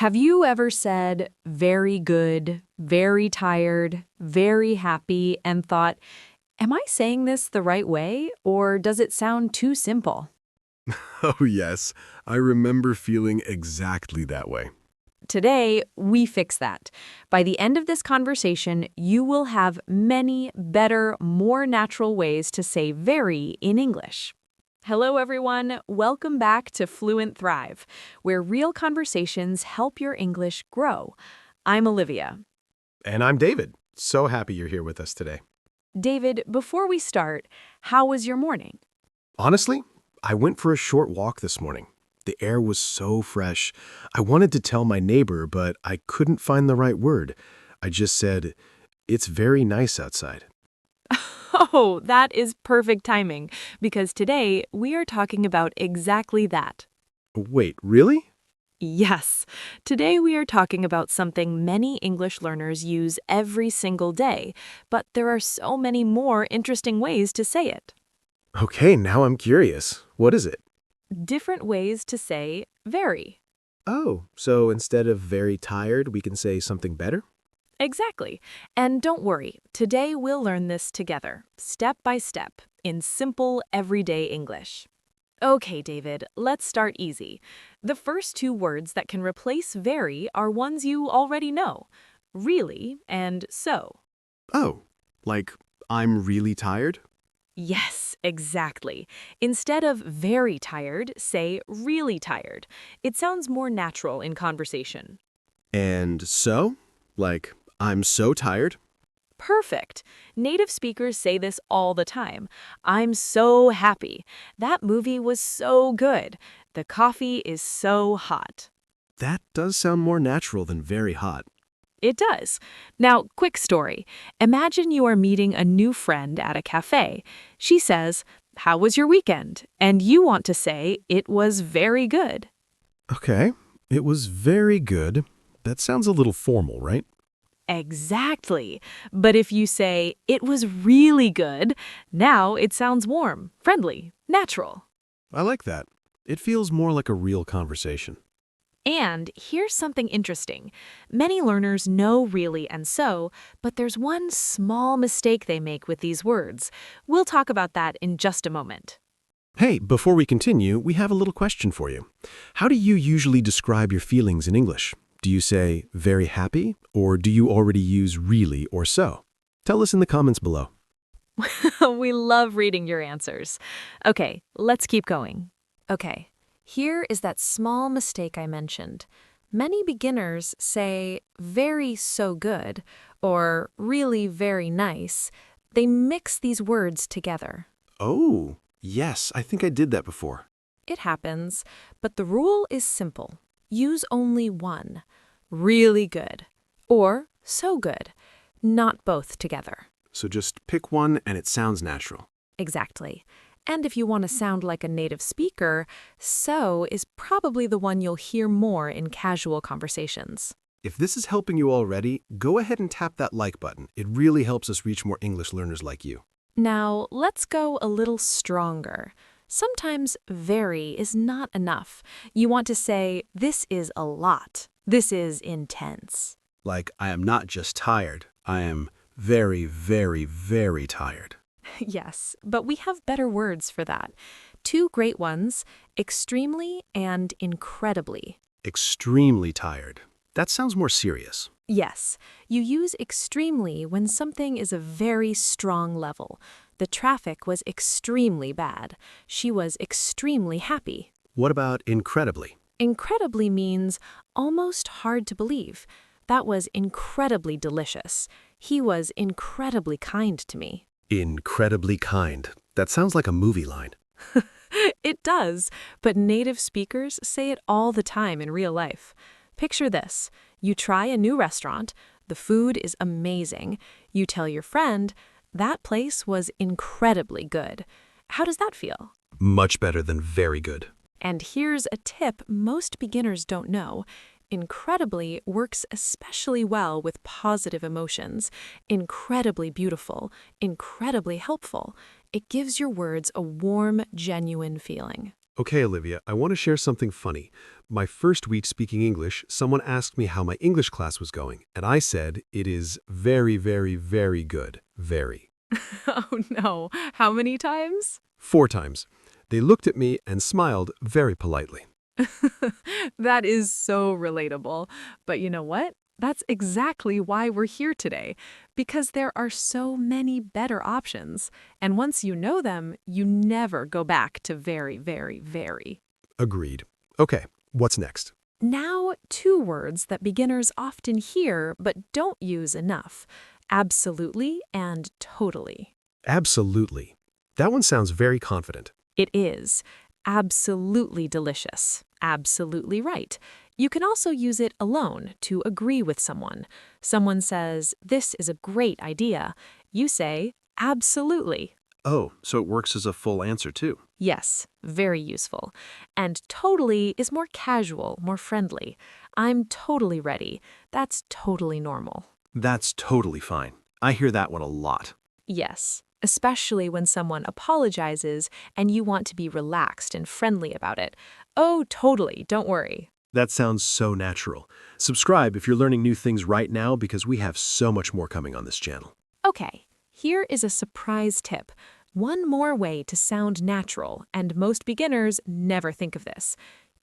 Have you ever said very good, very tired, very happy, and thought, am I saying this the right way, or does it sound too simple? Oh, yes. I remember feeling exactly that way. Today, we fix that. By the end of this conversation, you will have many better, more natural ways to say very in English. Hello, everyone. Welcome back to Fluent Thrive, where real conversations help your English grow. I'm Olivia. And I'm David. So happy you're here with us today. David, before we start, how was your morning? Honestly, I went for a short walk this morning. The air was so fresh. I wanted to tell my neighbor, but I couldn't find the right word. I just said, "It's very nice outside." Oh, that is perfect timing, because today we are talking about exactly that. Wait, really? Yes, today we are talking about something many English learners use every single day, but there are so many more interesting ways to say it. Okay, now I'm curious. What is it? Different ways to say very. Oh, so instead of very tired, we can say something better? Exactly. And don't worry, today we'll learn this together, step by step, in simple, everyday English. Okay, David, let's start easy. The first two words that can replace very are ones you already know, really and so. Oh, like, I'm really tired? Yes, exactly. Instead of very tired, say really tired. It sounds more natural in conversation. And so? Like, I'm so tired? Perfect. Native speakers say this all the time. I'm so happy. That movie was so good. The coffee is so hot. That does sound more natural than very hot. It does. Now, quick story. Imagine you are meeting a new friend at a cafe. She says, "How was your weekend?" And you want to say, "It was very good." Okay, it was very good. That sounds a little formal, right? Exactly. But if you say, "It was really good," now it sounds warm, friendly, natural. I like that. It feels more like a real conversation. And here's something interesting. Many learners know really and so, but there's one small mistake they make with these words. We'll talk about that in just a moment. Hey, before we continue, we have a little question for you. How do you usually describe your feelings in English? Do you say very happy, or do you already use really or so? Tell us in the comments below. We love reading your answers. Okay, let's keep going. Okay, here is that small mistake I mentioned. Many beginners say very so good or really very nice. They mix these words together. Oh, yes, I think I did that before. It happens, but the rule is simple. Use only one, really good, or so good, not both together. So just pick one and it sounds natural. Exactly. And if you want to sound like a native speaker, so is probably the one you'll hear more in casual conversations. If this is helping you already, go ahead and tap that like button. It really helps us reach more English learners like you. Now, let's go a little stronger. Sometimes very is not enough. You want to say, this is a lot. This is intense. Like, I am not just tired. I am very, very, very tired. Yes, but we have better words for that. Two great ones, extremely and incredibly. Extremely tired. That sounds more serious. Yes, you use extremely when something is a very strong level. The traffic was extremely bad. She was extremely happy. What about incredibly? Incredibly means almost hard to believe. That was incredibly delicious. He was incredibly kind to me. Incredibly kind. That sounds like a movie line. It does, but native speakers say it all the time in real life. Picture this. You try a new restaurant. The food is amazing. You tell your friend, that place was incredibly good. How does that feel? Much better than very good. And here's a tip most beginners don't know. Incredibly works especially well with positive emotions. Incredibly beautiful, incredibly helpful. It gives your words a warm, genuine feeling. Okay, Olivia, I want to share something funny. My first week speaking English, someone asked me how my English class was going, and I said it is very, very, very good. Very. Oh no, how many times? 4 times. They looked at me and smiled very politely. That is so relatable. But you know what? That's exactly why we're here today, because there are so many better options. And once you know them, you never go back to very, very, very. Agreed. Okay, what's next? Now, two words that beginners often hear but don't use enough: absolutely and totally. Absolutely. That one sounds very confident. It is absolutely delicious, absolutely right. You can also use it alone to agree with someone. Someone says, "This is a great idea." You say, "Absolutely." Oh, so it works as a full answer too. Yes, very useful. And totally is more casual, more friendly. "I'm totally ready." That's totally normal. That's totally fine. I hear that one a lot. Yes, especially when someone apologizes and you want to be relaxed and friendly about it. "Oh, totally, don't worry." That sounds so natural. Subscribe if you're learning new things right now because we have so much more coming on this channel. Okay, here is a surprise tip. One more way to sound natural, and most beginners never think of this.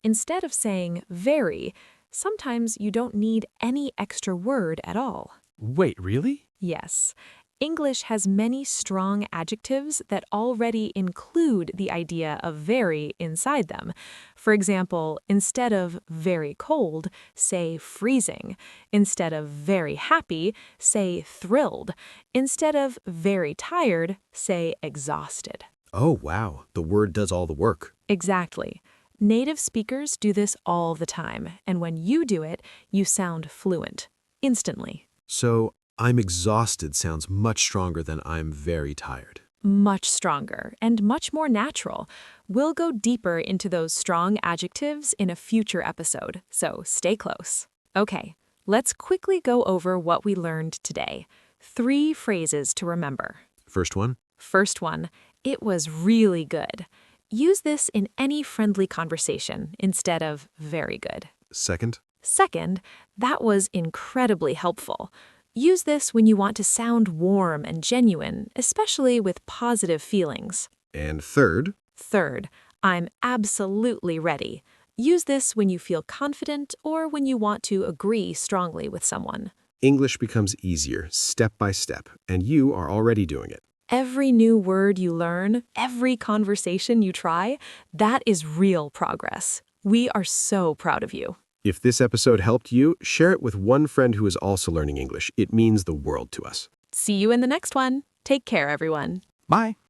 Instead of saying very, sometimes you don't need any extra word at all. Wait, really? Yes, English has many strong adjectives that already include the idea of very inside them. For example, instead of very cold, say freezing. Instead of very happy, say thrilled. Instead of very tired, say exhausted. Oh, wow. The word does all the work. Exactly. Native speakers do this all the time, and when you do it, you sound fluent, instantly. So, I'm exhausted sounds much stronger than I'm very tired. Much stronger and much more natural. We'll go deeper into those strong adjectives in a future episode, so stay close. Okay, let's quickly go over what we learned today. 3 phrases to remember. First one? First one, "It was really good." Use this in any friendly conversation instead of very good. Second? Second, "That was incredibly helpful." Use this when you want to sound warm and genuine, especially with positive feelings. And third? Third, "I'm absolutely ready." Use this when you feel confident or when you want to agree strongly with someone. English becomes easier, step by step, and you are already doing it. Every new word you learn, every conversation you try, that is real progress. We are so proud of you. If this episode helped you, share it with one friend who is also learning English. It means the world to us. See you in the next one. Take care, everyone. Bye.